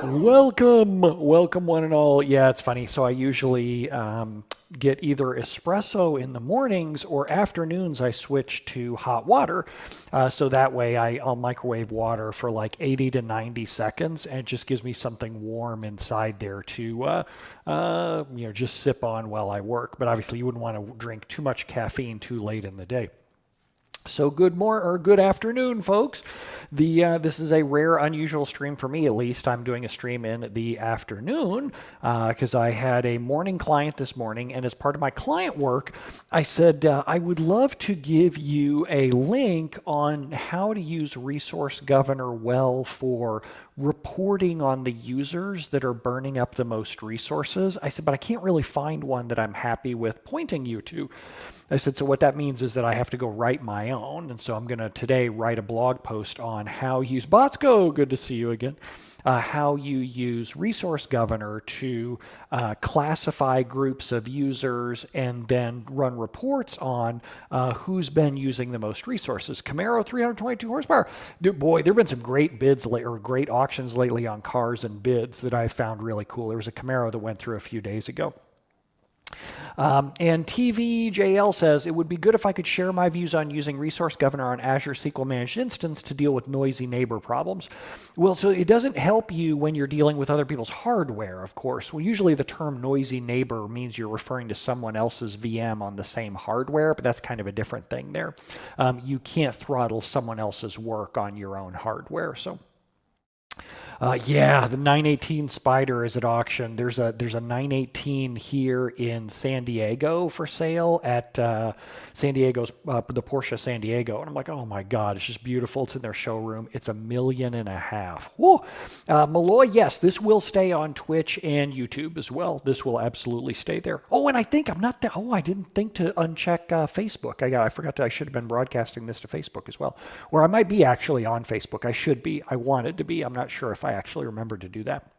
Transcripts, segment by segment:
Welcome one and all. Yeah, it's funny. So I usually get either espresso in the mornings or afternoons. I switch to hot water, so that way I'll microwave water for like 80 to 90 seconds, and it just gives me something warm inside there to just sip on while I work. But obviously, you wouldn't want to drink too much caffeine too late in the day. So good afternoon, folks. This is a rare, unusual stream for me. At least I'm doing a stream in the afternoon because I had a morning client this morning, and as part of my client work, I said I would love to give you a link on how to use Resource Governor well for reporting on the users that are burning up the most resources. I said, but I can't really find one that I'm happy with pointing you to. I said, so what that means is that I have to go write my own. And so I'm going to today write a blog post on how you use Botsko. Good to see you again. How you use Resource Governor to classify groups of users and then run reports on who's been using the most resources. Camaro 322 horsepower. Boy, there have been some great bids or great auctions lately on cars and bids that I found really cool. There was a Camaro that went through a few days ago. And TVJL says, it would be good if I could share my views on using Resource Governor on Azure SQL Managed Instance to deal with noisy neighbor problems. Well, so it doesn't help you when you're dealing with other people's hardware, of course. Well, usually the term noisy neighbor means you're referring to someone else's VM on the same hardware, but that's kind of a different thing there. You can't throttle someone else's work on your own hardware. So. Yeah, the 918 Spider is at auction. There's a 918 here in San Diego for sale at San Diego's the Porsche San Diego, and I'm like, oh my God, it's just beautiful. It's in their showroom. It's $1.5 million. Whoa, Malloy, yes, this will stay on Twitch and YouTube as well. This will absolutely stay there. Oh, and I think I'm not. I didn't think to uncheck Facebook. I forgot. I should have been broadcasting this to Facebook as well, or I might be actually on Facebook. I should be. I wanted to be. I'm not sure if I actually remembered to do that.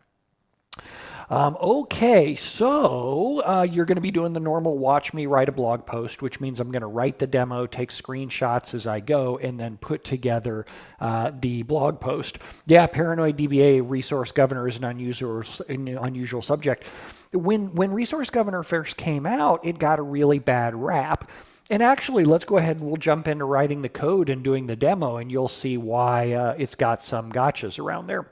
Okay, so you're going to be doing the normal watch me write a blog post, which means I'm going to write the demo, take screenshots as I go, and then put together the blog post. Yeah, Paranoid DBA Resource Governor is an unusual subject. When Resource Governor first came out, it got a really bad rap. And actually, let's go ahead and we'll jump into writing the code and doing the demo, and you'll see why it's got some gotchas around there.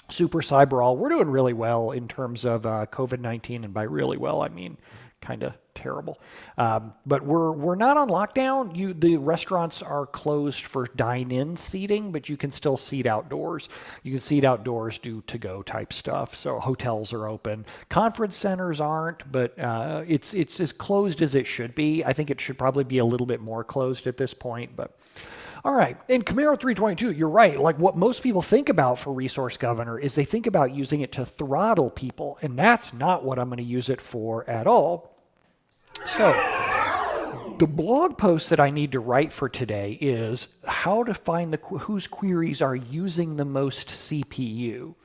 Super Cyberall, we're doing really well in terms of COVID-19, and by really well, I mean kind of terrible. But we're not on lockdown. The restaurants are closed for dine-in seating, but you can still seat outdoors. You can seat outdoors, do to-go type stuff. So hotels are open. Conference centers aren't, but it's as closed as it should be. I think it should probably be a little bit more closed at this point, but. All right, in Camaro 322, you're right. Like what most people think about for Resource Governor is they think about using it to throttle people, and that's not what I'm going to use it for at all. So the blog post that I need to write for today is how to find whose queries are using the most CPU.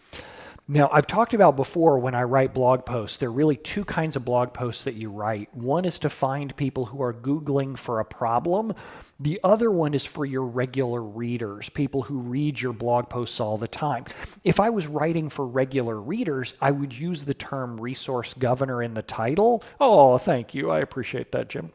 Now, I've talked about before when I write blog posts, there are really two kinds of blog posts that you write. One is to find people who are Googling for a problem. The other one is for your regular readers, people who read your blog posts all the time. If I was writing for regular readers, I would use the term Resource Governor in the title. Oh, thank you. I appreciate that, Jim.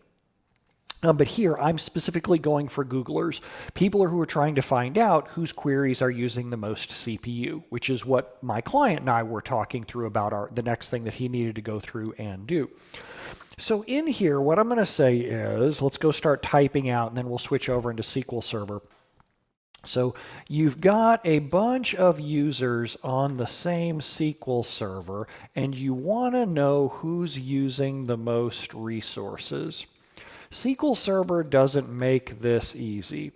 But here, I'm specifically going for Googlers, people who are trying to find out whose queries are using the most CPU, which is what my client and I were talking through about the next thing that he needed to go through and do. So in here, what I'm going to say is, let's go start typing out, and then we'll switch over into SQL Server. So you've got a bunch of users on the same SQL Server, and you want to know who's using the most resources. SQL Server doesn't make this easy.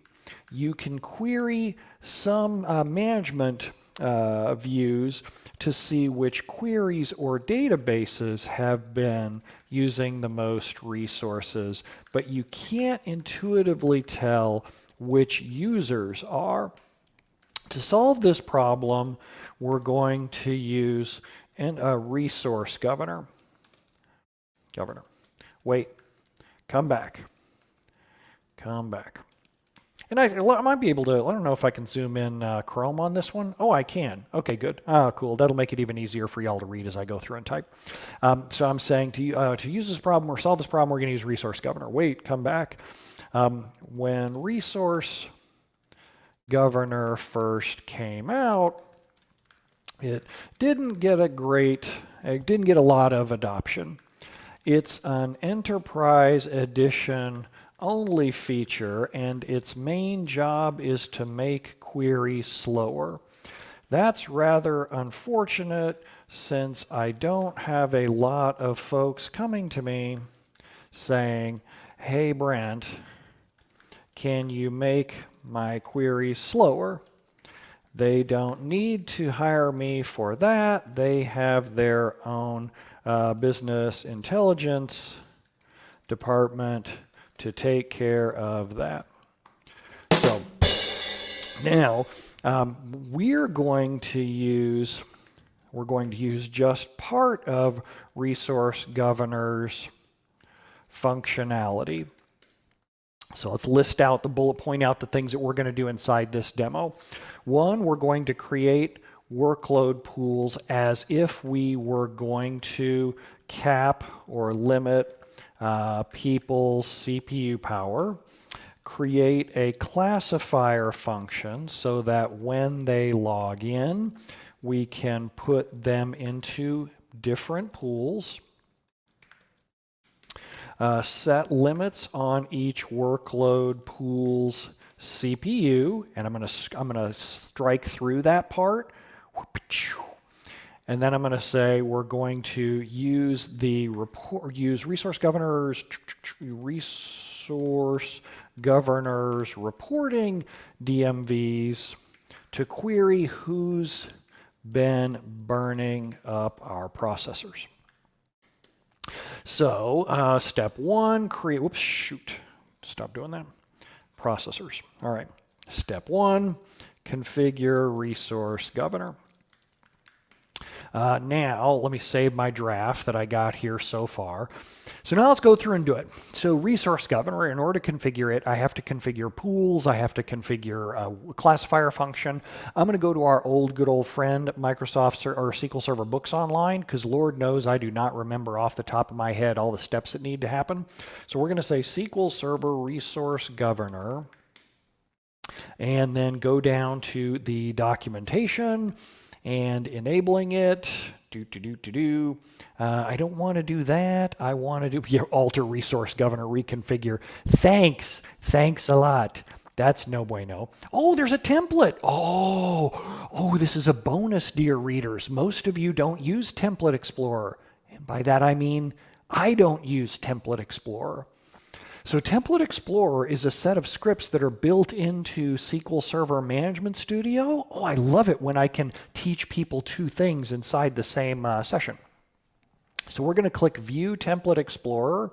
You can query some management views to see which queries or databases have been using the most resources, but you can't intuitively tell which users are. To solve this problem, we're going to use a resource governor. Wait. Come back. And I might be able to, I don't know if I can zoom in Chrome on this one. Oh, I can. Okay, good. Ah, cool. That'll make it even easier for y'all to read as I go through and type. So I'm saying to use this problem or solve this problem, we're going to use resource governor. Wait, come back. When resource governor first came out, it didn't get a lot of adoption. It's an enterprise edition only feature, and its main job is to make queries slower. That's rather unfortunate since I don't have a lot of folks coming to me saying, hey Brent, can you make my queries slower? They don't need to hire me for that. They have their own business intelligence department to take care of that. So now we're going to use just part of resource governor's functionality. So let's list out point out the things that we're going to do inside this demo. One, we're going to create workload pools as if we were going to cap or limit people's CPU power. Create a classifier function so that when they log in, we can put them into different pools. Set limits on each workload pool's CPU, and I'm gonna strike through that part, and then I'm gonna say we're going to use resource governors reporting DMVs to query who's been burning up our processors. So step one, stop doing that. Processors. All right. Step one, configure resource governor. Now, let me save my draft that I got here so far. So now let's go through and do it. So resource governor, in order to configure it, I have to configure pools. I have to configure a classifier function. I'm going to go to our good old friend, Microsoft or SQL Server Books Online, because Lord knows I do not remember off the top of my head all the steps that need to happen. So we're going to say SQL Server resource governor, and then go down to the documentation and enabling it. I don't want to do that. I want to do alter resource governor reconfigure. Thanks a lot. That's no bueno. Oh, there's a template. Oh, this is a bonus, dear readers. Most of you don't use Template Explorer. And by that I mean I don't use Template Explorer. So Template Explorer is a set of scripts that are built into SQL Server Management Studio. Oh, I love it when I can teach people two things inside the same session. So we're going to click View Template Explorer,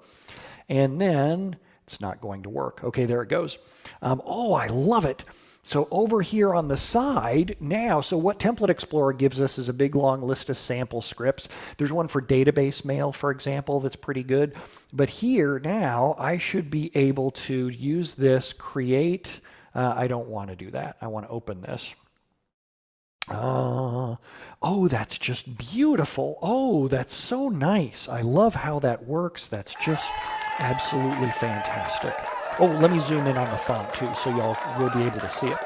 and then it's not going to work. Okay, there it goes. Oh, I love it. So over here on the side now, so what Template Explorer gives us is a big long list of sample scripts. There's one for database mail, for example, that's pretty good. But here now, I should be able to use this create. I don't want to do that. I want to open this. Oh, that's just beautiful. Oh, that's so nice. I love how that works. That's just absolutely fantastic. Oh, let me zoom in on the font too, so y'all will be able to see it.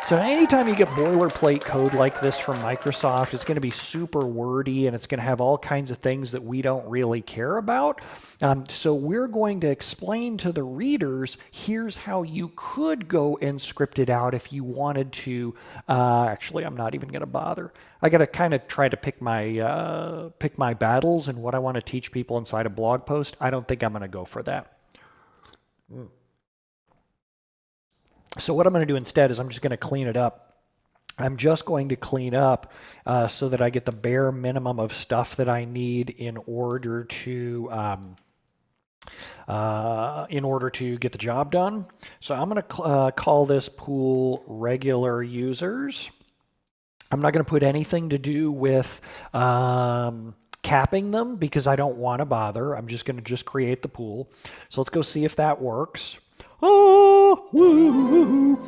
So anytime you get boilerplate code like this from Microsoft, it's going to be super wordy and it's going to have all kinds of things that we don't really care about. So we're going to explain to the readers, here's how you could go and script it out if you wanted to. Actually, I'm not even going to bother. I got to kind of try to pick my battles and what I want to teach people inside a blog post. I don't think I'm going to go for that. So what I'm going to do instead is I'm just going to clean it up. I'm just going to clean up so that I get the bare minimum of stuff that I need in order to get the job done. So I'm going to call this pool regular users. I'm not going to put anything to do with capping them because I don't want to bother. I'm just going to create the pool. So let's go see if that works. Oh! Woo!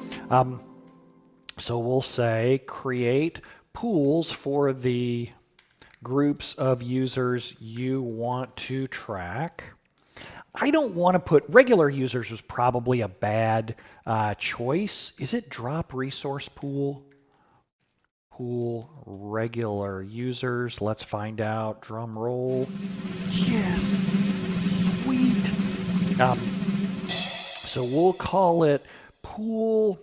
So we'll say create pools for the groups of users you want to track. I don't want to put regular users was probably a bad choice. Is it drop resource pool? Pool regular users. Let's find out. Drum roll. Yes. Sweet. So we'll call it pool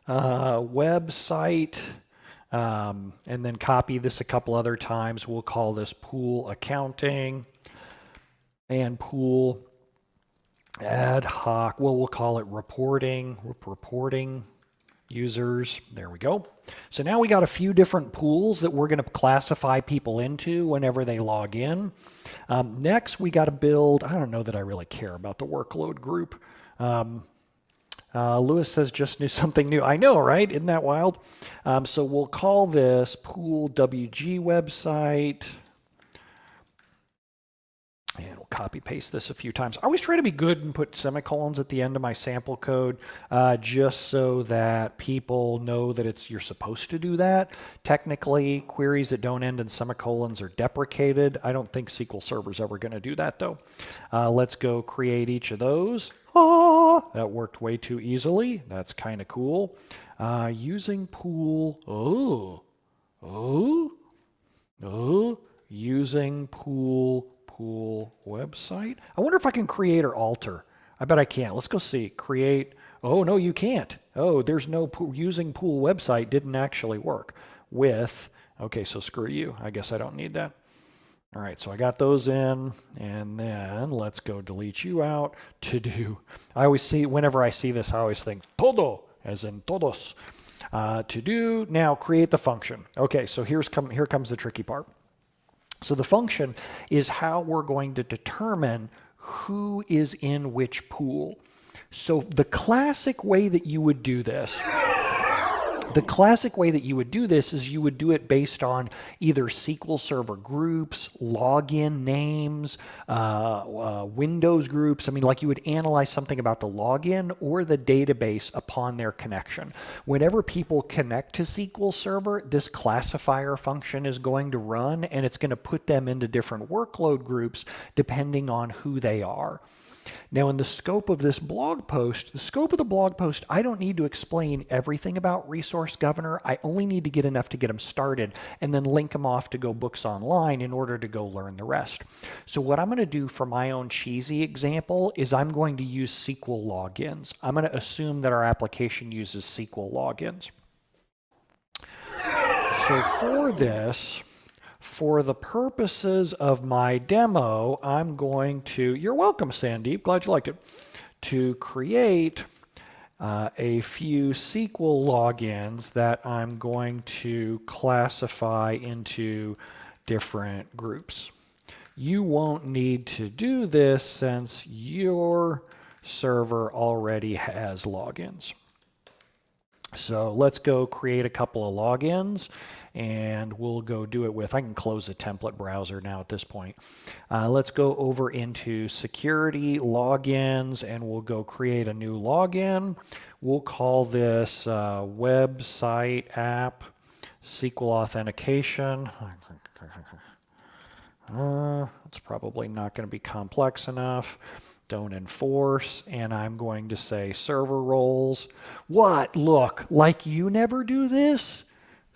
website. And then copy this a couple other times. We'll call this pool accounting and pool ad hoc. Well, we'll call it reporting users. There we go. So now we got a few different pools that we're going to classify people into whenever they log in. Next, we got to build, I don't know that I really care about the workload group. Lewis says just knew something new. I know, right? Isn't that wild? So we'll call this pool WG website. And we'll copy paste this a few times. I always try to be good and put semicolons at the end of my sample code just so that people know that you're supposed to do that. Technically, queries that don't end in semicolons are deprecated. I don't think SQL Server's ever going to do that though. Let's go create each of those. That worked way too easily. That's kind of cool. Using pool. Using pool website. I wonder if I can create or alter. I bet I can. Let's go see. Create. Oh, no, you can't. Oh, there's no pool. Using pool website didn't actually work with. Okay, so screw you. I guess I don't need that. All right, so I got those in, and then let's go delete you out to do. I always see, whenever I see this, I always think todo, as in todos. To do, now create the function. Okay, so here comes the tricky part. So the function is how we're going to determine who is in which pool. So the classic way that you would do this is you would do it based on either SQL Server groups, login names, Windows groups. I mean, like you would analyze something about the login or the database upon their connection. Whenever people connect to SQL Server, this classifier function is going to run, and it's going to put them into different workload groups depending on who they are. Now, in the scope of this blog post, I don't need to explain everything about Resource Governor. I only need to get enough to get them started and then link them off to go books online in order to go learn the rest. So what I'm going to do for my own cheesy example is I'm going to use SQL logins. I'm going to assume that our application uses SQL logins. So for this, for the purposes of my demo, I'm going to, you're welcome, Sandeep, glad you liked it, to create a few SQL logins that I'm going to classify into different groups. You won't need to do this since your server already has logins. So let's go create a couple of logins, and we'll go do it with, I can close the template browser now at this point. Let's go over into security logins, and we'll go create a new login. We'll call this website app SQL authentication. It's probably not going to be complex enough. Don't enforce, and I'm going to say server roles. What? Look, like you never do this?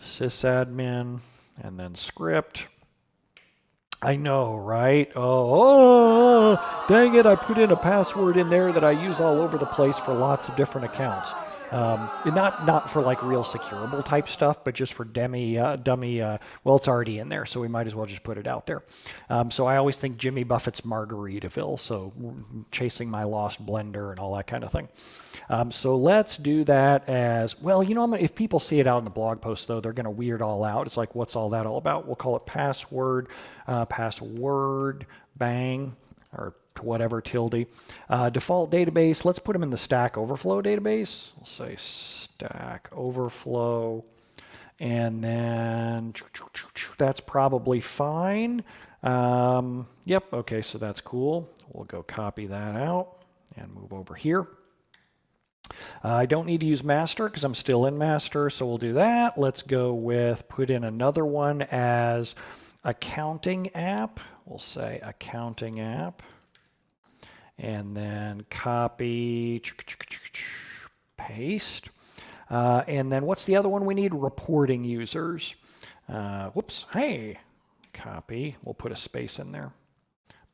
Sysadmin, and then script. I know, right? Oh, dang it, I put in a password in there that I use all over the place for lots of different accounts. Not for like real securable type stuff, but just for dummy, well, it's already in there, so we might as well just put it out there. So I always think Jimmy Buffett's Margaritaville, so chasing my lost blender and all that kind of thing. So let's do that as, well, you know, if people see it out in the blog post, though, they're going to weird all out. It's like, what's all that all about? We'll call it password, bang, or whatever, tilde. Default database, let's put them in the Stack Overflow database. We'll say Stack Overflow, and then that's probably fine. Yep, okay, so that's cool. We'll go copy that out and move over here. I don't need to use master because I'm still in master, so we'll do that. Let's go with put in another one as accounting app. We'll say accounting app. And then copy, paste. And then what's the other one we need? Reporting users. Whoops, hey, copy. We'll put a space in there.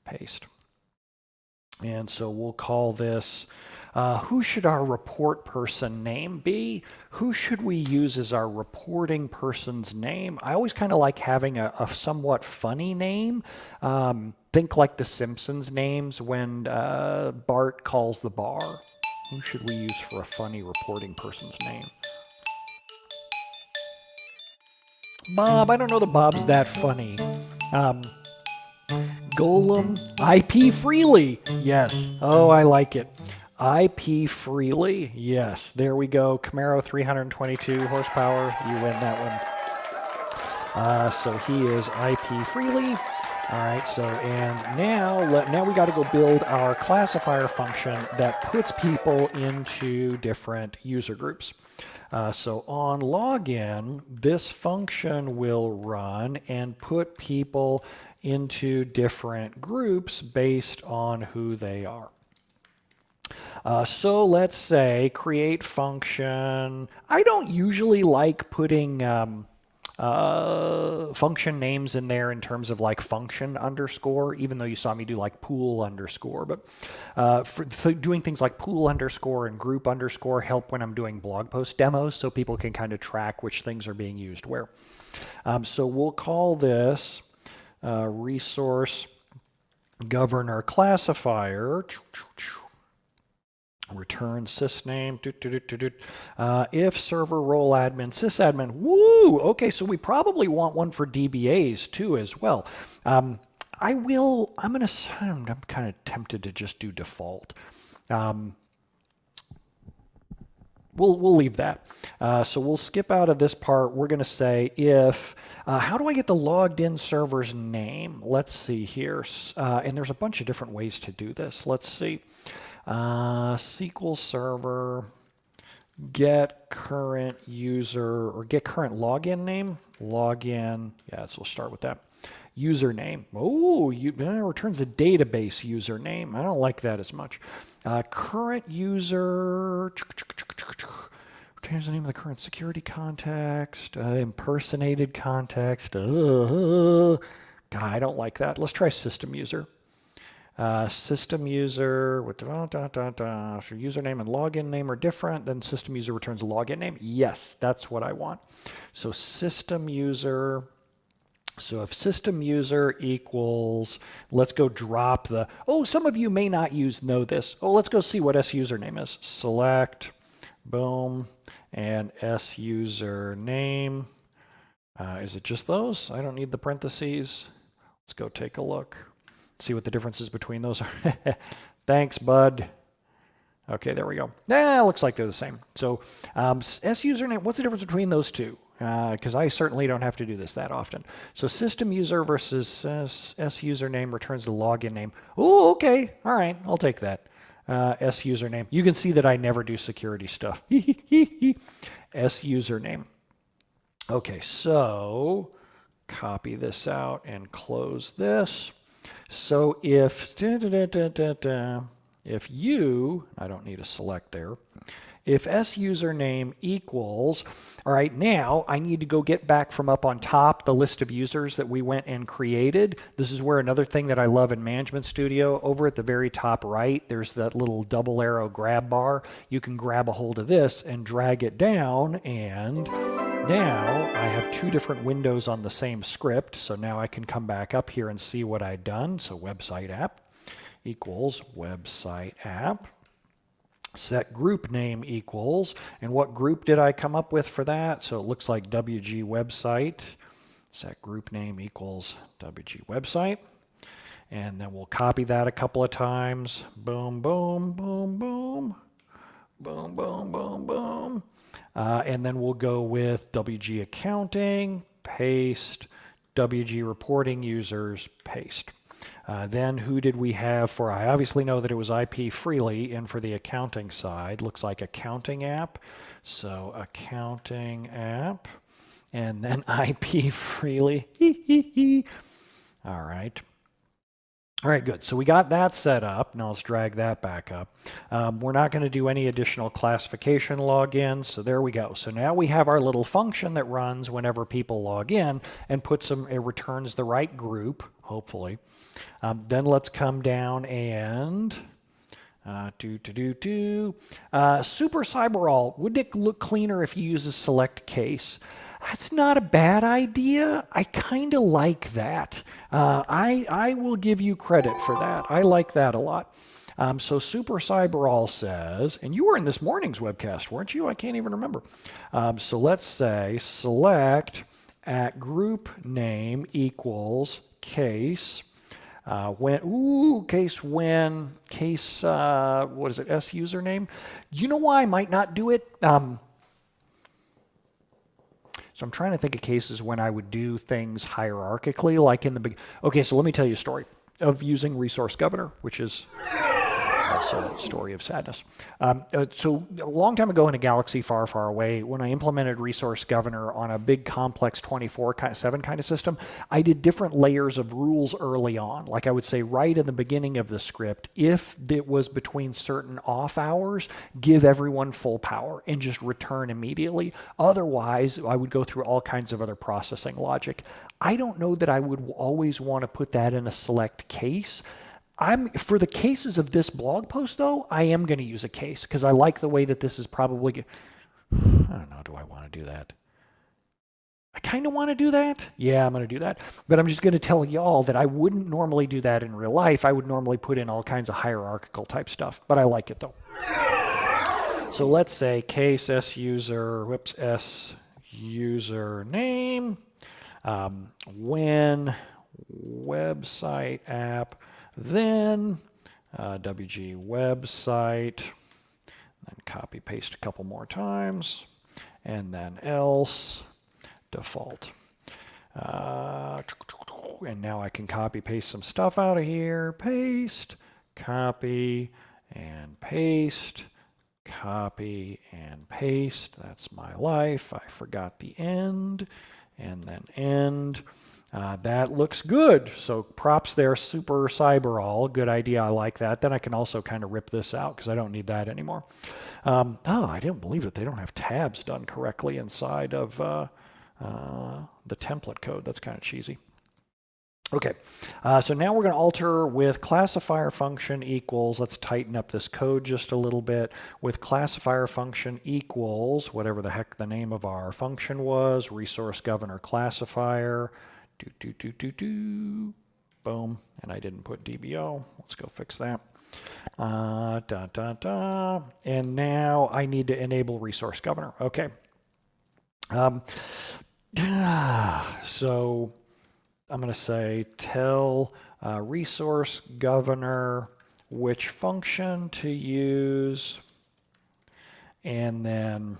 Paste. And so we'll call this, who should our report person name be? Who should we use as our reporting person's name? I always kind of like having a somewhat funny name. Think like the Simpsons names when Bart calls the bar. Who should we use for a funny reporting person's name? Bob, I don't know that Bob's that funny. Golem, IP freely. Yes. Oh, I like it. IP freely. Yes. There we go. Camaro 322 horsepower. You win that one. So he is IP freely. All right. So and now we got to go build our classifier function that puts people into different user groups. So on login, this function will run and put people into different groups based on who they are. So let's say create function. I don't usually like putting function names in there in terms of like function underscore, even though you saw me do like pool underscore. But for doing things like pool underscore and group underscore help when I'm doing blog post demos so people can kind of track which things are being used where. So we'll call this resource governor classifier. Return sysname. If server role admin sysadmin. Woo! Okay, so we probably want one for DBAs too as well. I'm kind of tempted to just do default. We'll leave that. So we'll skip out of this part. We're going to say if, how do I get the logged in server's name? Let's see here. And there's a bunch of different ways to do this. Let's see. SQL Server, get current user, or get current login name. Login, yeah, so we'll start with that. Username. Oh, returns a database username. I don't like that as much. Current user, returns the name of the current security context. Impersonated context. God, I don't like that. Let's try system user. System user with so username and login name are different, then system user returns a login name. Yes, that's what I want. So system user. So if system user equals, let's go drop the, some of you may not know this. Let's go see what username is. Select, boom, and username. Is it just those? I don't need the parentheses. Let's go take a look. See what the differences between those are. Thanks, bud. Okay, there we go. Looks like they're the same. So username, what's the difference between those two? Because I certainly don't have to do this that often. So system user versus username returns the login name. Oh, okay. All right, I'll take that. Username. You can see that I never do security stuff. Username. Okay, so copy this out and close this. So if you, I don't need a select there, if username equals, all right, now I need to go get back from up on top the list of users that we went and created. This is where another thing that I love in Management Studio, over at the very top right, there's that little double arrow grab bar. You can grab a hold of this and drag it down, and now I have two different windows on the same script. So now I can come back up here and see what I've done. So website app equals website app. Set group name equals, and what group did I come up with for that? So it looks like WG website. Set group name equals WG website. And then we'll copy that a couple of times. Boom, boom, boom, boom. Boom, boom, boom, boom. And then we'll go with WG accounting, paste, WG reporting users, paste. Then who did we have for, I obviously know that it was IP freely, and for the accounting side, looks like accounting app. So accounting app, and then IP freely. All right. All right, good. So we got that set up. Now let's drag that back up. We're not going to do any additional classification logins. So there we go. So now we have our little function that runs whenever people log in and it returns the right group, hopefully. Then let's come down and Super Cyberall. Wouldn't it look cleaner if you use a select case? That's not a bad idea. I kind of like that. I will give you credit for that. I like that a lot. So Super Cyberall says, and you were in this morning's webcast, weren't you? I can't even remember. So let's say select at group name equals case. What is it, S username? You know why I might not do it? So I'm trying to think of cases when I would do things hierarchically, like in the big. Okay, so let me tell you a story of using resource governor, which is also a story of sadness. So a long time ago in a galaxy far, far away, when I implemented resource governor on a big complex 24/7 kind of system, I did different layers of rules early on. Like I would say right in the beginning of the script, if it was between certain off hours, give everyone full power and just return immediately. Otherwise, I would go through all kinds of other processing logic. I don't know that I would always want to put that in a select case. For the cases of this blog post, though, I am going to use a case because I like the way that this is probably. I don't know. Do I want to do that? I kind of want to do that. Yeah, I'm going to do that. But I'm just going to tell y'all that I wouldn't normally do that in real life. I would normally put in all kinds of hierarchical type stuff. But I like it, though. So let's say case S user name. When website app. Then WG website, then copy paste a couple more times, and then else default. And now I can copy paste some stuff out of here. Paste, copy, and paste, copy, and paste. That's my life. I forgot the end, and then end. That looks good. So props there, Super Cyberall. Good idea. I like that. Then I can also kind of rip this out because I don't need that anymore. I didn't believe that they don't have tabs done correctly inside of the template code. That's kind of cheesy. Okay, so now we're going to alter with classifier function equals, let's tighten up this code just a little bit, with classifier function equals, whatever the heck the name of our function was, resource governor classifier, boom, and I didn't put DBO, let's go fix that. And now I need to enable resource governor, okay. So I'm going to say tell resource governor which function to use, and then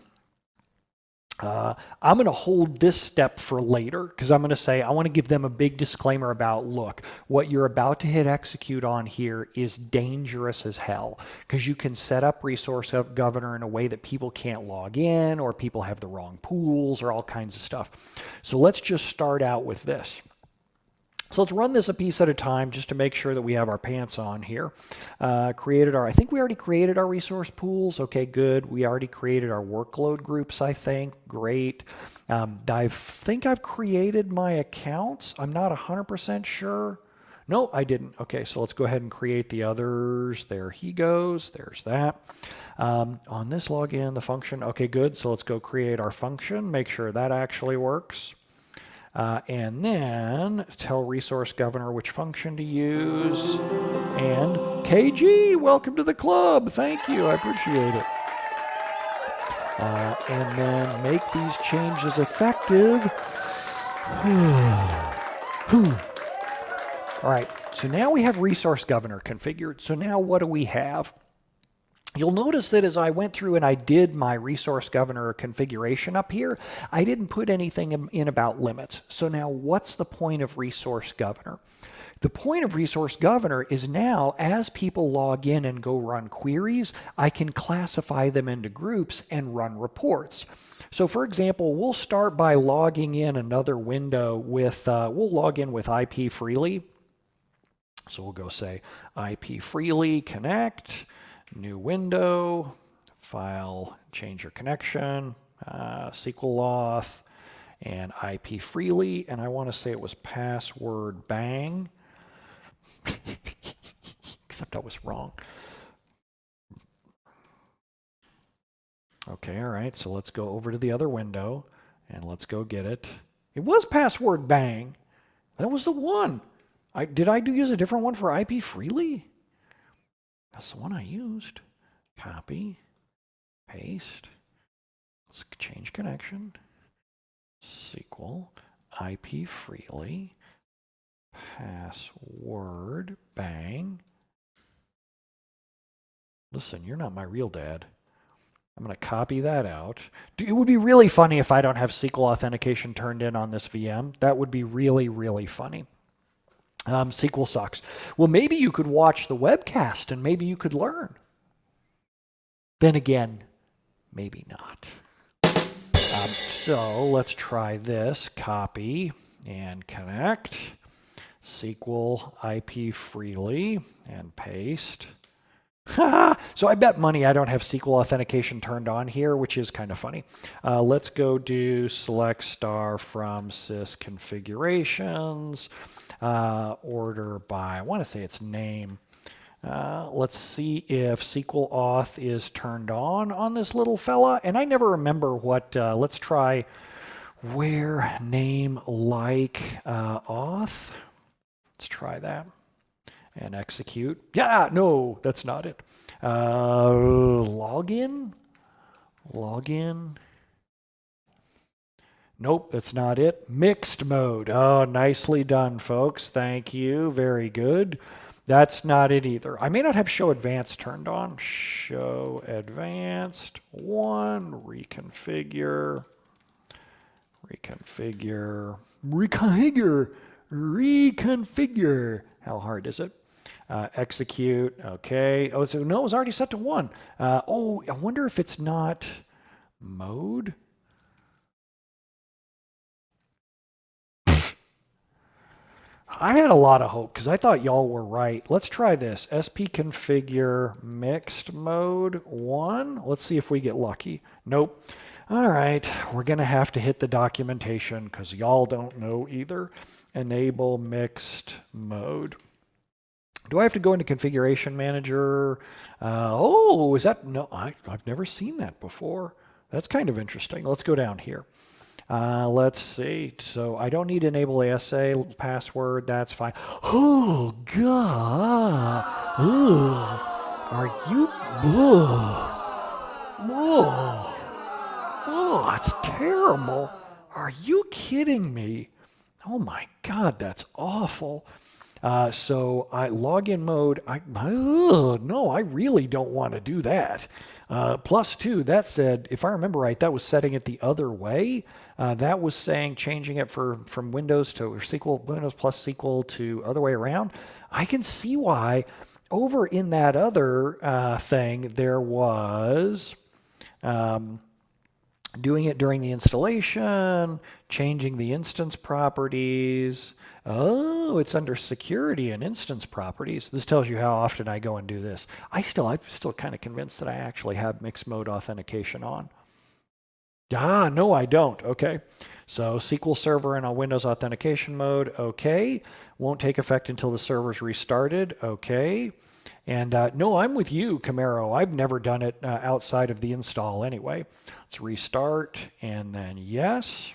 I'm going to hold this step for later because I'm going to say I want to give them a big disclaimer about, look, what you're about to hit execute on here is dangerous as hell because you can set up resource governor in a way that people can't log in or people have the wrong pools or all kinds of stuff. So let's just start out with this. So let's run this a piece at a time just to make sure that we have our pants on here. I think we already created our resource pools. Okay, good. We already created our workload groups, I think. Great. I think I've created my accounts. I'm not 100% sure. No, I didn't. Okay, so let's go ahead and create the others. There he goes. There's that. On this login, the function. Okay, good. So let's go create our function. Make sure that actually works. And then tell resource governor which function to use. And KG, welcome to the club. Thank you. I appreciate it. And then make these changes effective. All right. So now we have resource governor configured. So now what do we have? You'll notice that as I went through and I did my resource governor configuration up here, I didn't put anything in about limits. So now what's the point of resource governor? The point of resource governor is now as people log in and go run queries, I can classify them into groups and run reports. So for example, we'll start by logging in another window with, we'll log in with IP freely. So we'll go say IP freely connect, new window, file, change your connection, SQL auth, and IP freely, and I want to say it was password bang, except I was wrong. Okay, all right, so let's go over to the other window, and let's go get it. It was password bang. That was the one. Did I use a different one for IP freely? That's the one I used. Copy, paste, let's change connection, SQL, IP freely, password, bang. Listen, you're not my real dad. I'm going to copy that out. It would be really funny if I don't have SQL authentication turned in on this VM. That would be really, really funny. SQL sucks. Well, maybe you could watch the webcast and maybe you could learn. Then again, maybe not. So let's try this. Copy and connect. SQL IP freely and paste. So I bet money I don't have SQL authentication turned on here, which is kind of funny. Let's go do select star from sys configurations. Order by, I want to say it's name. Let's see if SQL auth is turned on this little fella. And I never remember what, let's try where name like auth. Let's try that and execute. Yeah, no, that's not it. Login. Nope, that's not it. Mixed mode. Oh, nicely done, folks. Thank you. Very good. That's not it either. I may not have show advanced turned on. Show advanced. One. Reconfigure. How hard is it? Execute. Okay. Oh, so no, it was already set to 1. Oh, I wonder if it's not mode. I had a lot of hope because I thought y'all were right. Let's try this. SP configure mixed mode 1. Let's see if we get lucky. Nope. All right. We're going to have to hit the documentation because y'all don't know either. Enable mixed mode. Do I have to go into configuration manager? Oh, is that? No, I've never seen that before. That's kind of interesting. Let's go down here. Let's see. So I don't need to enable ASA password. That's fine. Oh, God. Ugh. Are you? Oh, it's terrible. Are you kidding me? Oh, my God, that's awful. So login mode, no, I really don't want to do that. +2, that said, if I remember right, that was setting it the other way. That was saying changing it from Windows to SQL, Windows plus SQL to other way around. I can see why over in that other thing there was doing it during the installation, changing the instance properties. Oh, it's under security and instance properties. This tells you how often I go and do this. I'm still kind of convinced that I actually have mixed mode authentication on. No, I don't. Okay. So SQL Server in a Windows authentication mode. Okay. Won't take effect until the server's restarted. Okay. And no, I'm with you, Camaro. I've never done it outside of the install anyway. Let's restart and then yes.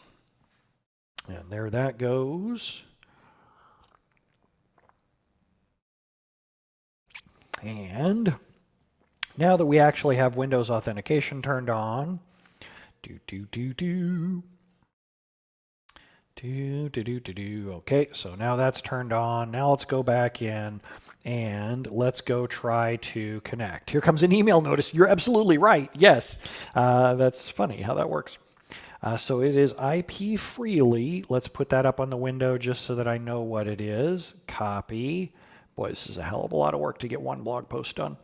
And there that goes. And now that we actually have Windows authentication turned on, okay, so now that's turned on. Now let's go back in and let's go try to connect. Here comes an email notice. You're absolutely right. Yes, that's funny how that works. So it is IP freely. Let's put that up on the window just so that I know what it is. Copy. Boy, this is a hell of a lot of work to get one blog post done.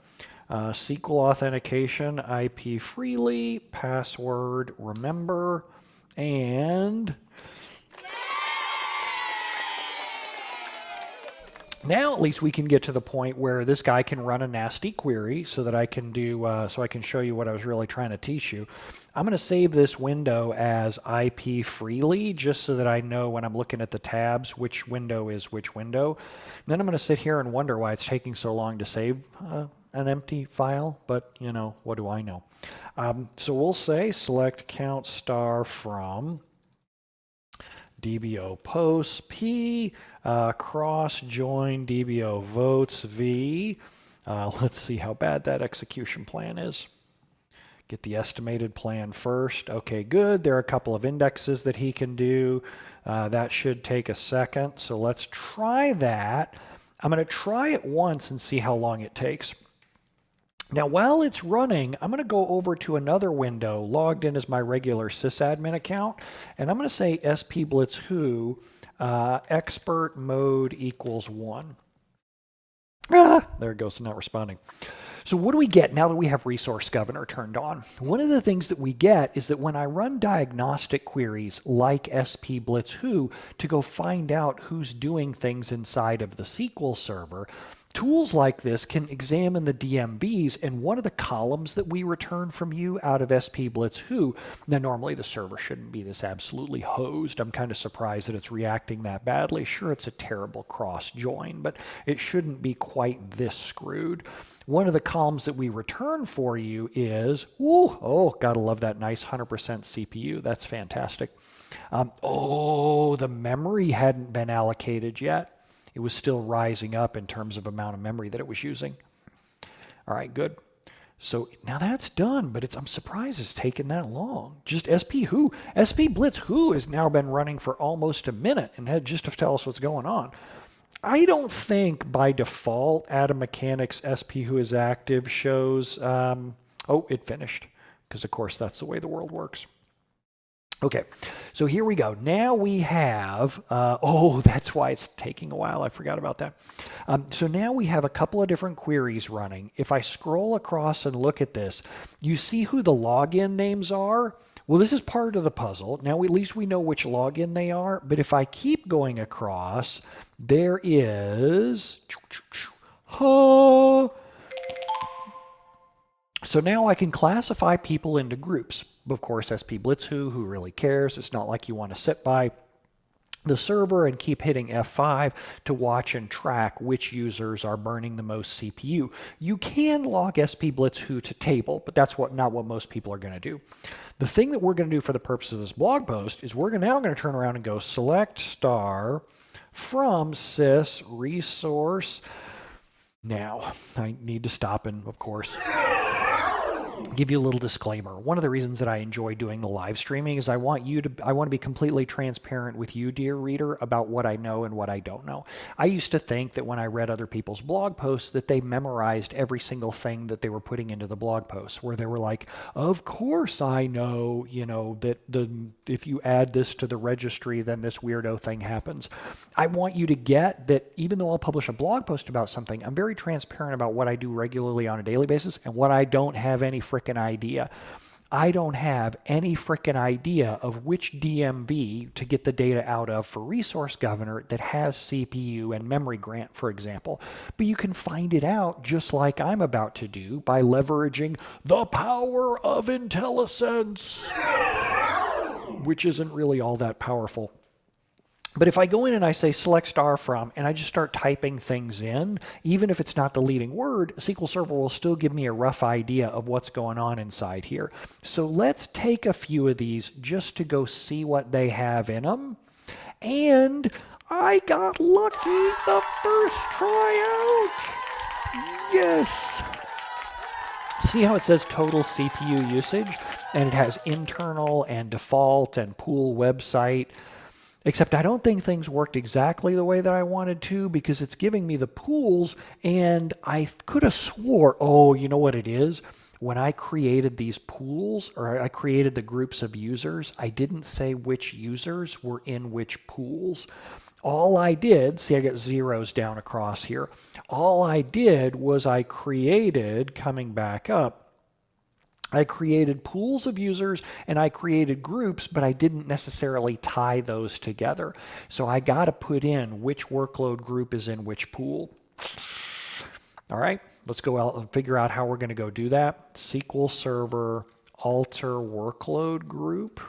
SQL authentication, IP freely, password, remember, and now at least we can get to the point where this guy can run a nasty query so that I can do, so I can show you what I was really trying to teach you. I'm going to save this window as IP freely just so that I know when I'm looking at the tabs which window is which window. And then I'm going to sit here and wonder why it's taking so long to save an empty file, but you know, what do I know? So we'll say select count star from DBO posts P, cross join DBO votes V. Let's see how bad that execution plan is. Get the estimated plan first. Okay, good. There are a couple of indexes that he can do. That should take a second. So let's try that. I'm going to try it once and see how long it takes. Now, while it's running, I'm going to go over to another window logged in as my regular sysadmin account, and I'm going to say spblitzwho expert mode equals 1. There it goes, not responding. So what do we get now that we have Resource Governor turned on? One of the things that we get is that when I run diagnostic queries like spblitzwho to go find out who's doing things inside of the SQL server, tools like this can examine the DMVs, and one of the columns that we return from you out of spblitzwho, now normally the server shouldn't be this absolutely hosed. I'm kind of surprised that it's reacting that badly. Sure, it's a terrible cross join, but it shouldn't be quite this screwed. One of the columns that we return for you is, oh, gotta love that nice 100% CPU. That's fantastic. The memory hadn't been allocated yet. It was still rising up in terms of amount of memory that it was using. All right, good. So now that's done, but I'm surprised it's taken that long. Just spblitzwho has now been running for almost a minute and had just to tell us what's going on. I don't think by default Atom Mechanics spwho is active shows, it finished, because of course that's the way the world works. Okay, so here we go. Now we have, that's why it's taking a while. I forgot about that. So now we have a couple of different queries running. If I scroll across and look at this, you see who the login names are? Well, this is part of the puzzle. Now at least we know which login they are, but if I keep going across, there is, so now I can classify people into groups. Of course, spblitzwho, who really cares? It's not like you want to sit by the server and keep hitting F5 to watch and track which users are burning the most CPU. You can log spblitzwho to table, but that's not what most people are going to do. The thing that we're going to do for the purpose of this blog post is we're now going to turn around and go select star from sys resource. Now, I need to stop and, of course, give you a little disclaimer. One of the reasons that I enjoy doing the live streaming is I want to be completely transparent with you, dear reader, about what I know and what I don't know. I used to think that when I read other people's blog posts that they memorized every single thing that they were putting into the blog posts, where they were like, of course I know, that if you add this to the registry, then this weirdo thing happens. I want you to get that even though I'll publish a blog post about something, I'm very transparent about what I do regularly on a daily basis and what I don't have any frickin' idea. I don't have any frickin' idea of which DMV to get the data out of for Resource Governor that has CPU and memory grant, for example. But you can find it out just like I'm about to do by leveraging the power of IntelliSense, which isn't really all that powerful. But if I go in and I say select star from, and I just start typing things in, even if it's not the leading word, SQL Server will still give me a rough idea of what's going on inside here. So let's take a few of these just to go see what they have in them. And I got lucky the first try out. Yes. See how it says total CPU usage? And it has internal and default and pool website. Except I don't think things worked exactly the way that I wanted to because it's giving me the pools and I could have swore, oh, you know what it is? When I created these pools or I created the groups of users, I didn't say which users were in which pools. All I did, see I got zeros down across here. All I did was I created, coming back up, I created pools of users and I created groups, but I didn't necessarily tie those together. So I got to put in which workload group is in which pool. All right, let's go out and figure out how we're going to go do that. SQL Server alter workload group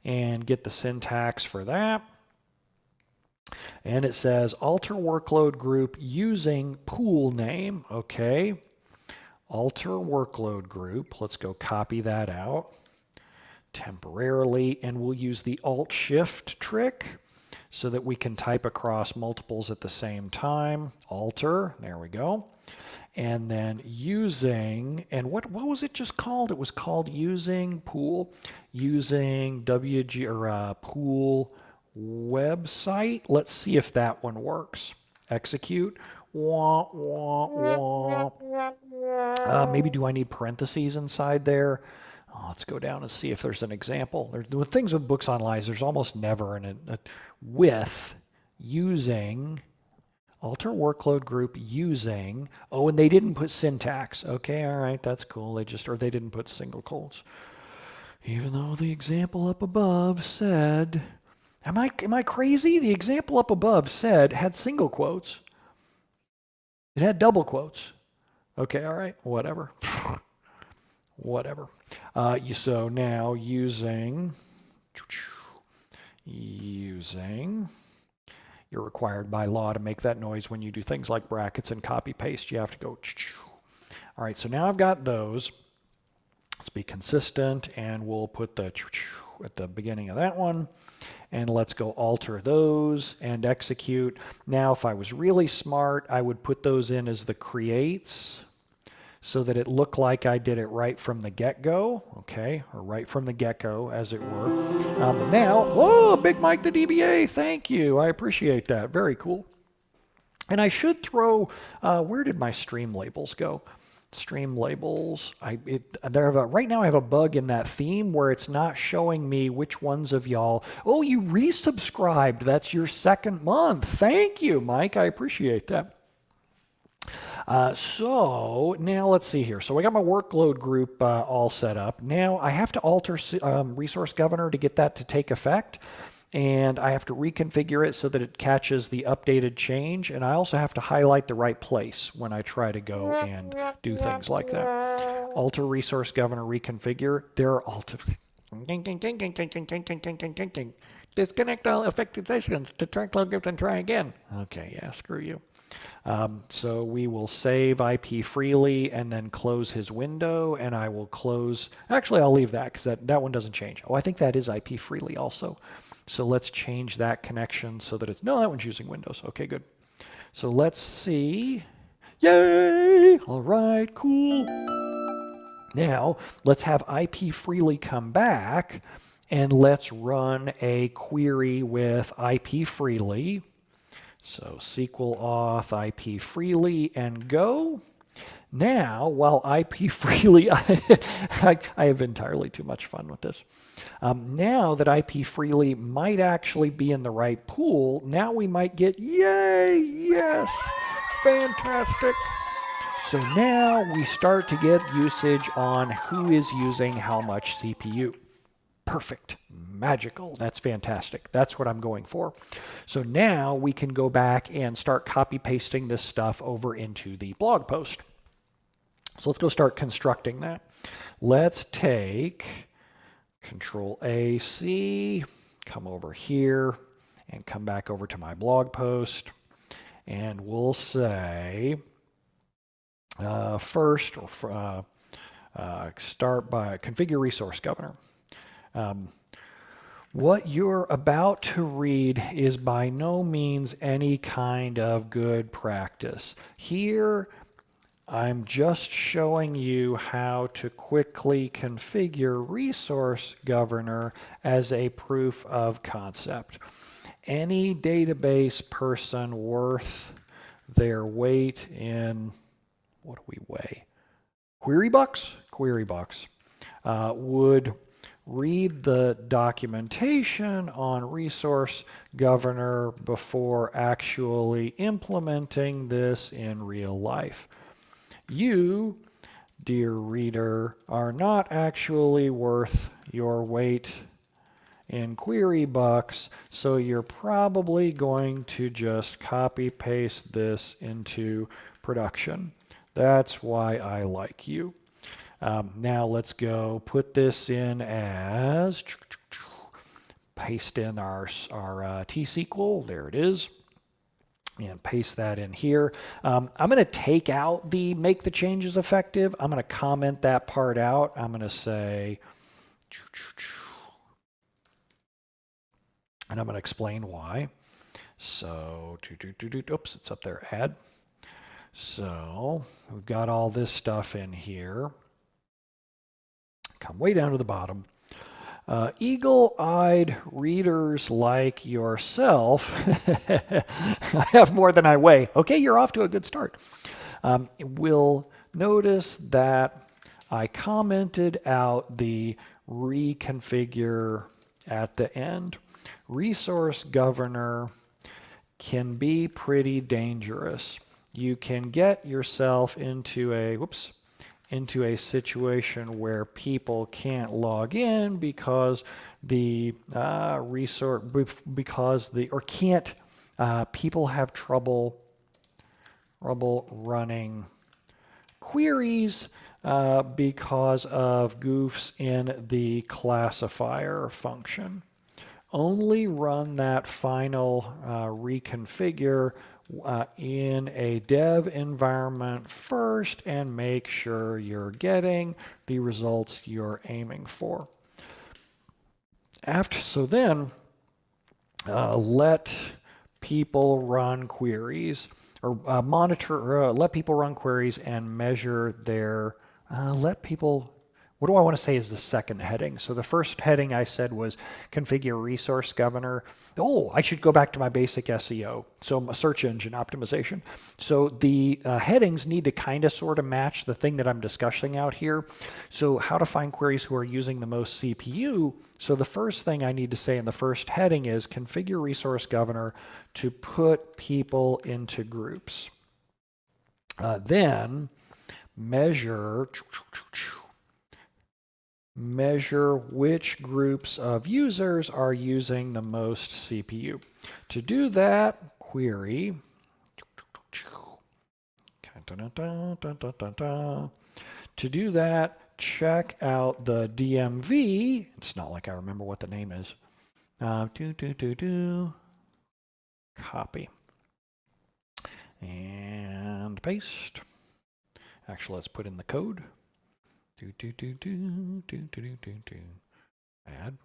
and get the syntax for that. And it says alter workload group using pool name. Okay. Alter workload group. Let's go copy that out temporarily, and we'll use the Alt-Shift trick so that we can type across multiples at the same time. Alter, there we go. And then using, and what was it just called? It was called using pool, using WG or pool website. Let's see if that one works. Execute. Wah, wah, wah. Maybe do I need parentheses inside there? Oh, let's go down and see if there's an example. With things with books online, there's almost never a with using alter workload group using. Oh, and they didn't put syntax. Okay, all right, that's cool. They didn't put single quotes. Even though the example up above said, am I crazy? The example up above had single quotes. It had double quotes. Okay, all right, whatever. Whatever. So now using, you're required by law to make that noise when you do things like brackets and copy paste. You have to go. All right, so now I've got those. Let's be consistent, and we'll put the at the beginning of that one. And let's go alter those and execute. Now, if I was really smart, I would put those in as the creates so that it looked like I did it right from the get-go, okay, or right from the get-go, as it were. Now, oh, Big Mike the DBA, thank you. I appreciate that. Very cool. And I should throw, where did my stream labels go? Stream labels. Right now I have a bug in that theme where it's not showing me which ones of y'all. Oh, you resubscribed. That's your second month. Thank you, Mike. I appreciate that. So now let's see here. So I got my workload group all set up. Now I have to alter resource governor to get that to take effect. And I have to reconfigure it so that it catches the updated change. And I also have to highlight the right place when I try to go and do things like that. Alter resource governor reconfigure. There are alter. Disconnect all affected sessions to track logins and try again. Okay, yeah, screw you. So we will save IP freely and then close his window, and I will close. Actually, I'll leave that because that one doesn't change. Oh, I think that is IP freely also. So let's change that connection so that it's, no, that one's using Windows. Okay, good. So let's see. Yay! All right, cool. Now, let's have IP freely come back, and let's run a query with IP freely. So SQL auth IP freely and go. Now, while IP freely, I have entirely too much fun with this. Now that IP freely might actually be in the right pool, now we might get, yay, yes, fantastic. So now we start to get usage on who is using how much CPU. Perfect, magical, that's fantastic. That's what I'm going for. So now we can go back and start copy pasting this stuff over into the blog post. So let's go start constructing that. Let's take Control A, C, come over here and come back over to my blog post. And we'll say first, start by configure resource governor. What you're about to read is by no means any kind of good practice. Here, I'm just showing you how to quickly configure Resource Governor as a proof of concept. Any database person worth their weight in, what do we weigh? Query bucks? Query bucks. Would read the documentation on Resource Governor before actually implementing this in real life. You, dear reader, are not actually worth your weight in query bucks, so you're probably going to just copy paste this into production. That's why I like you. Now let's go put this in as, paste in our T-SQL, there it is, and paste that in here. I'm going to take out the make the changes effective. I'm going to comment that part out. I'm going to say, and I'm going to explain why. So, oops, it's up there, add. So we've got all this stuff in here. Come way down to the bottom. Eagle-eyed readers like yourself, I have more than I weigh. Okay, you're off to a good start. Will notice that I commented out the reconfigure at the end. Resource Governor can be pretty dangerous. You can get yourself into a situation where people can't log in because people have trouble running queries because of goofs in the classifier function. Only run that final reconfigure in a dev environment first and make sure you're getting the results you're aiming for. Then let people run queries or let people run queries and measure their, what do I want to say is the second heading? So the first heading I said was configure resource governor. Oh, I should go back to my basic SEO. So search engine optimization. So the headings need to kind of sort of match the thing that I'm discussing out here. So how to find queries who are using the most CPU. So the first thing I need to say in the first heading is configure resource governor to put people into groups. Then measure which groups of users are using the most CPU. To do that, query. To do that, check out the DMV. It's not like I remember what the name is. Copy. And paste. Actually, let's put in the code. Add.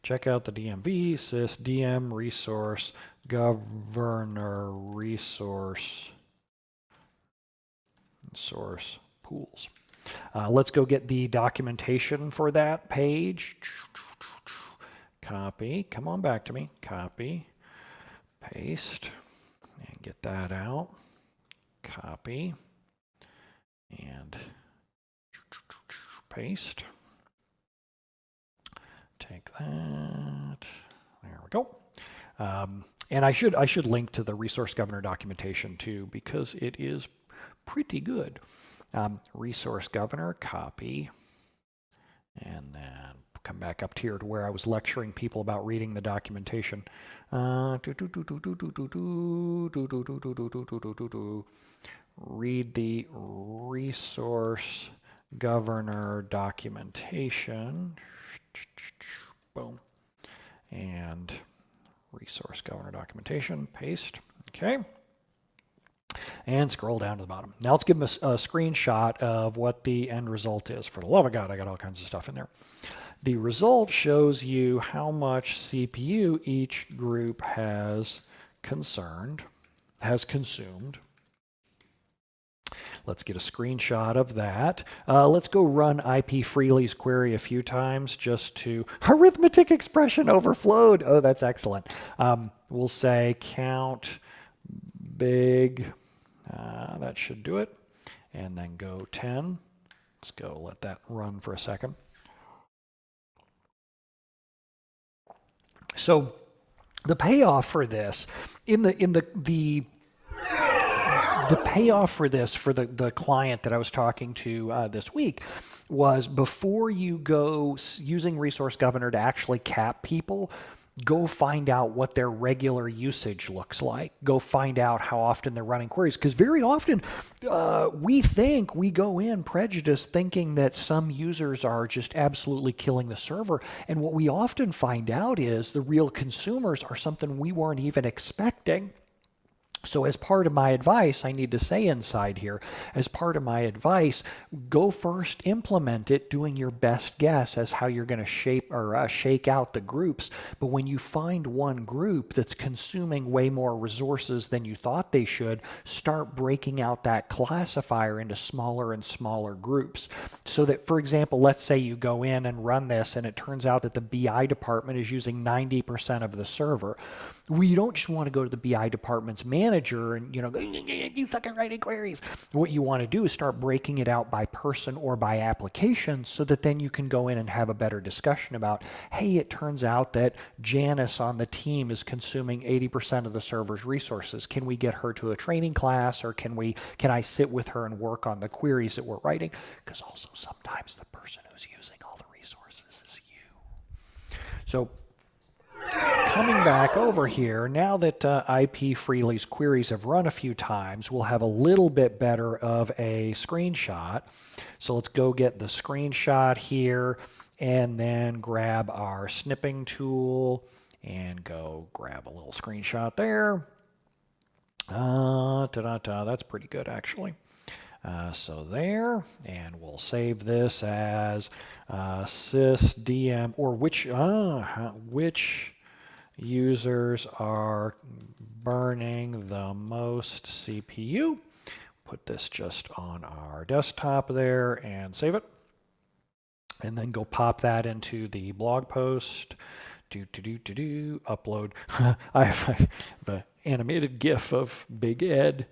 Check out the DMV, sys DM resource governor resource source pools. Let's go get the documentation for that page. Copy. Come on back to me. Copy. Paste. And get that out. Copy. And paste. Take that. There we go. And I should link to the resource governor documentation too, because it is pretty good. Resource governor, copy, and then come back up here to where I was lecturing people about reading the documentation. Read the resource governor documentation. Boom. And resource governor documentation, paste. Okay. And scroll down to the bottom. Now let's give them a screenshot of what the end result is. For the love of God, I got all kinds of stuff in there. The result shows you how much CPU each group has consumed. Let's get a screenshot of that. Let's go run IP Freely's query a few times just to arithmetic expression overflowed. Oh, that's excellent. We'll say count big. That should do it. And then go 10. Let's go let that run for a second. So the payoff for this, the payoff for this for the client that I was talking to this week was before you go using Resource Governor to actually cap people, go find out what their regular usage looks like. Go find out how often they're running queries. Because very often we go in prejudiced thinking that some users are just absolutely killing the server. And what we often find out is the real consumers are something we weren't even expecting. So as part of my advice, I need to say inside here, as part of my advice, go first implement it, doing your best guess as how you're going to shape or shake out the groups. But when you find one group that's consuming way more resources than you thought they should, start breaking out that classifier into smaller and smaller groups. So that, for example, let's say you go in and run this and it turns out that the BI department is using 90% of the server. We don't just want to go to the BI department's manager and, go, you suck at writing queries. What you want to do is start breaking it out by person or by application so that then you can go in and have a better discussion about, hey, it turns out that Janice on the team is consuming 80% of the server's resources. Can we get her to a training class, or can I sit with her and work on the queries that we're writing? Because also sometimes the person who's using all the resources is you. So coming back over here, now that IP Freely's queries have run a few times, we'll have a little bit better of a screenshot. So let's go get the screenshot here and then grab our snipping tool and go grab a little screenshot there. That's pretty good actually. So there, and we'll save this as sysdm, or which users are burning the most CPU. Put this just on our desktop there and save it. And then go pop that into the blog post. Upload. I have an animated GIF of Big Ed.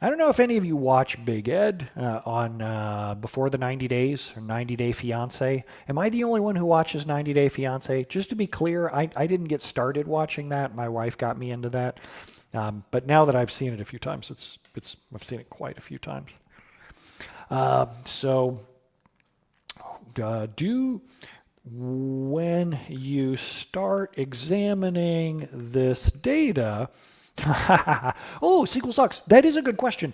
I don't know if any of you watch Big Ed on Before the 90 Days or 90 Day Fiancé. Am I the only one who watches 90 Day Fiancé? Just to be clear, I didn't get started watching that. My wife got me into that. But now that I've seen it a few times, I've seen it quite a few times. When you start examining this data, oh, SQL sucks. That is a good question.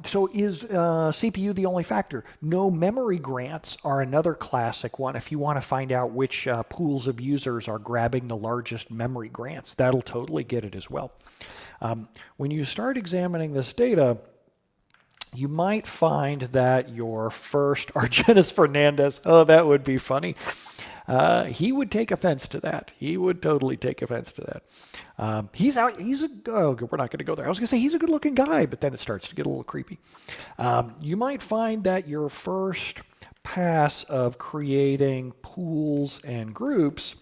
So is CPU the only factor? No, memory grants are another classic one. If you want to find out which pools of users are grabbing the largest memory grants, that'll totally get it as well. When you start examining this data, you might find that your first Argenis Fernandez, oh, that would be funny. He would take offense to that. He would totally take offense to that. We're not going to go there. I was going to say he's a good looking guy, but then it starts to get a little creepy. You might find that your first pass of creating pools and groups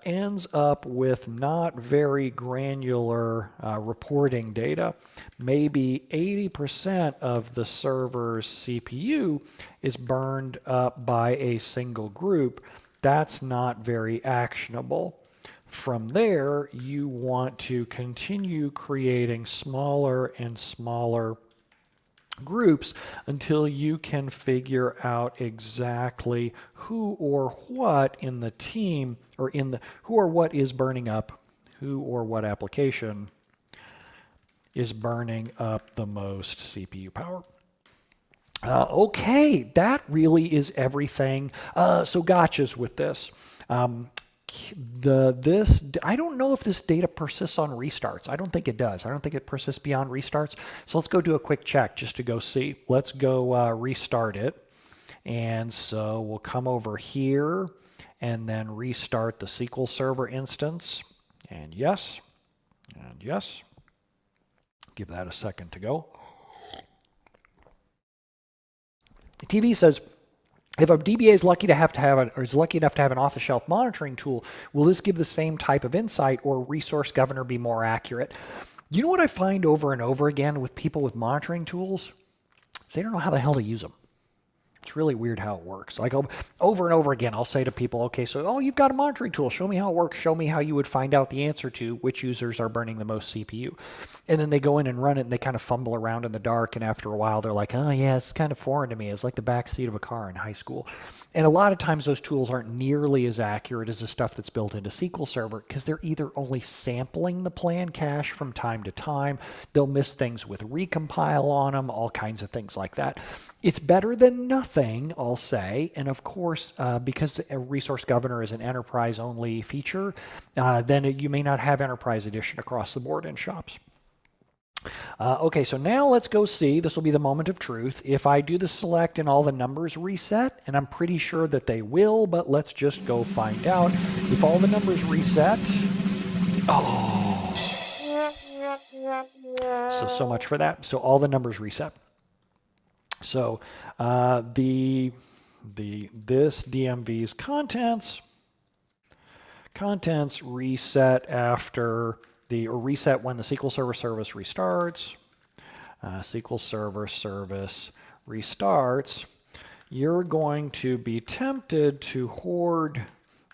ends up with not very granular reporting data. Maybe 80% of the server's CPU is burned up by a single group. That's not very actionable. From there, you want to continue creating smaller and smaller groups until you can figure out exactly who or what in the team, or who or what is burning up, who or what application is burning up the most CPU power. Okay, that really is everything. So gotchas with this. I don't know if this data persists on restarts. I don't think it does. I don't think it persists beyond restarts. So let's go do a quick check just to go see. Let's go restart it. And so we'll come over here and then restart the SQL Server instance. And yes, and yes. Give that a second to go. TV says, if a DBA is lucky is lucky enough to have an off-the-shelf monitoring tool, will this give the same type of insight or resource governor be more accurate? You know what I find over and over again with people with monitoring tools? They don't know how the hell to use them. It's really weird how it works. Like over and over again, I'll say to people, okay, so, you've got a monitoring tool. Show me how it works. Show me how you would find out the answer to which users are burning the most CPU. And then they go in and run it, and they kind of fumble around in the dark. And after a while, they're like, oh, yeah, it's kind of foreign to me. It's like the back seat of a car in high school. And a lot of times those tools aren't nearly as accurate as the stuff that's built into SQL Server because they're either only sampling the plan cache from time to time. They'll miss things with recompile on them, all kinds of things like that. It's better than nothing, I'll say. And of course, because a resource governor is an enterprise-only feature, then you may not have enterprise edition across the board in shops. Okay, so now let's go see, this will be the moment of truth, if I do the select and all the numbers reset, and I'm pretty sure that they will, but let's just go find out. If all the numbers reset, so much for that. So all the numbers reset. So this DMV's contents reset after or reset when the SQL Server service restarts. SQL Server service restarts. You're going to be tempted to hoard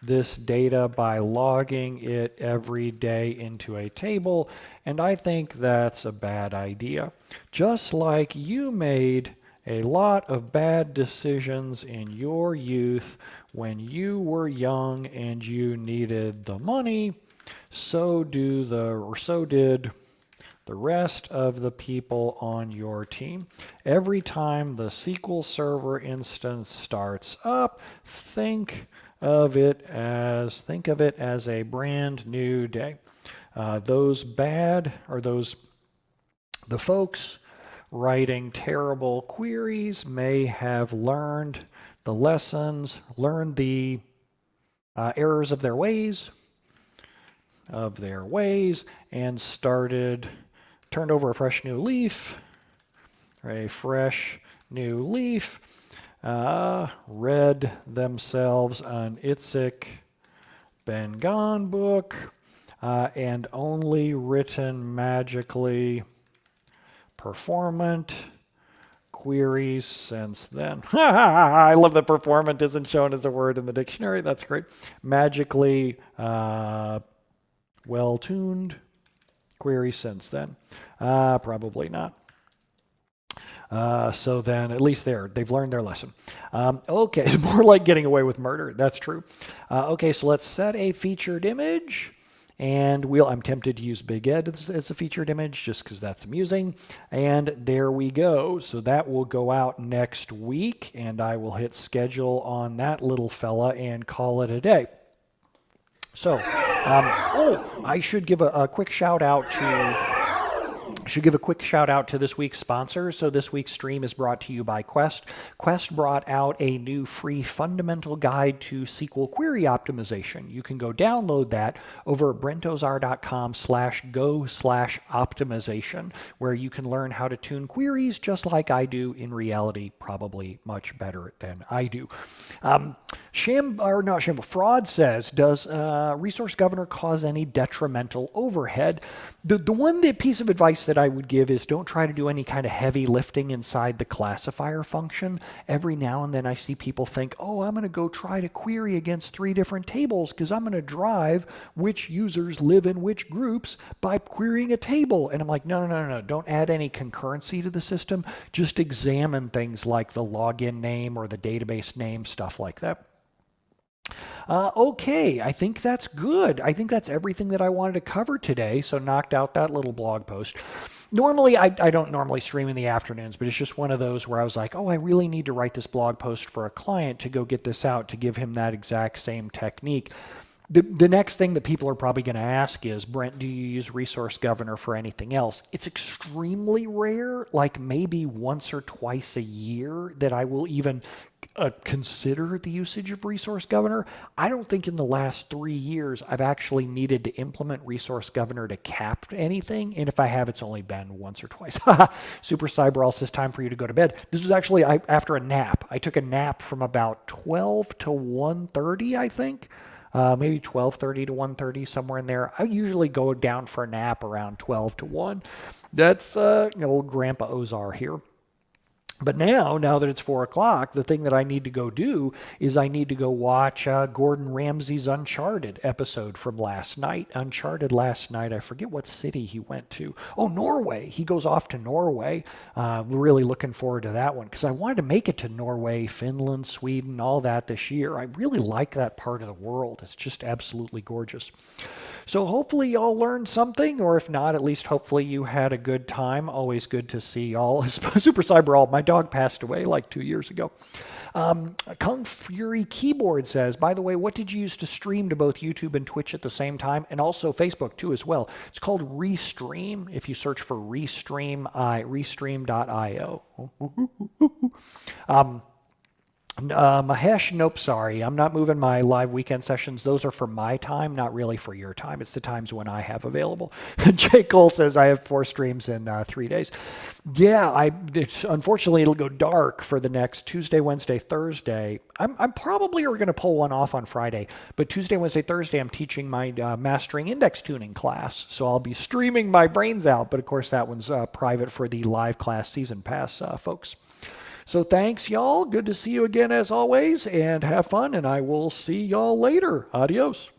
this data by logging it every day into a table, and I think that's a bad idea. Just like you made a lot of bad decisions in your youth when you were young and you needed the money, so did the rest of the people on your team. Every time the SQL Server instance starts up, think of it as a brand new day. The folks writing terrible queries may have learned the lessons, learned the errors of their ways, and turned over a fresh new leaf, read themselves an Itzik Ben-Gon book, and only written magically performant queries since then. I love that performant isn't shown as a word in the dictionary. That's great. Magically well-tuned queries since then. Probably not. So then at least they've learned their lesson. Okay, it's more like getting away with murder. That's true. Okay, so let's set a featured image. And I'm tempted to use Big Ed as a featured image just because that's amusing. And there we go. So that will go out next week, and I will hit schedule on that little fella and call it a day. So, I should give a quick shout out to this week's sponsor. So this week's stream is brought to you by Quest. Quest brought out a new free fundamental guide to SQL query optimization. You can go download that over at brentozar.com/go/optimization, where you can learn how to tune queries just like I do, in reality, probably much better than I do. Fraud says, does resource governor cause any detrimental overhead? The one piece of advice that I would give is don't try to do any kind of heavy lifting inside the classifier function. Every now and then I see people think, I'm going to go try to query against 3 different tables because I'm going to drive which users live in which groups by querying a table. And I'm like, no. Don't add any concurrency to the system. Just examine things like the login name or the database name, stuff like that. Okay, I think that's good. I think that's everything that I wanted to cover today, so knocked out that little blog post. Normally, I don't normally stream in the afternoons, but it's just one of those where I was like, I really need to write this blog post for a client to go get this out, to give him that exact same technique. The next thing that people are probably going to ask is, Brent, do you use Resource Governor for anything else? It's extremely rare, like maybe once or twice a year, that I will even consider the usage of Resource Governor. I don't think in the last 3 years I've actually needed to implement Resource Governor to cap anything, and if I have, it's only been once or twice. Super Cyberall says, time for you to go to bed. This was actually after a nap. I took a nap from about 12 to 1:30, I think. Maybe 12:30 to 1:30, somewhere in there. I usually go down for a nap around 12 to 1. That's old Grandpa Ozar here. But now that it's 4 o'clock, the thing that I need to go do is I need to go watch Gordon Ramsay's Uncharted episode from last night. Uncharted last night, I forget what city he went to. Oh, Norway. He goes off to Norway. We're really looking forward to that one because I wanted to make it to Norway, Finland, Sweden, all that this year. I really like that part of the world. It's just absolutely gorgeous. So hopefully y'all learned something, or if not, at least hopefully you had a good time. Always good to see y'all. Super Cyberall, my dog passed away like 2 years ago. Kung Fury Keyboard says, by the way, what did you use to stream to both YouTube and Twitch at the same time? And also Facebook too as well. It's called Restream. If you search for Restream, restream.io. Mahesh, nope, sorry. I'm not moving my live weekend sessions. Those are for my time, not really for your time. It's the times when I have available. Jay Cole says I have 4 streams in 3 days. Yeah, unfortunately it'll go dark for the next Tuesday, Wednesday, Thursday. I'm probably going to pull one off on Friday, but Tuesday, Wednesday, Thursday I'm teaching my mastering index tuning class, so I'll be streaming my brains out. But of course that one's private for the live class season pass folks. So thanks, y'all. Good to see you again as always, and have fun, and I will see y'all later. Adios.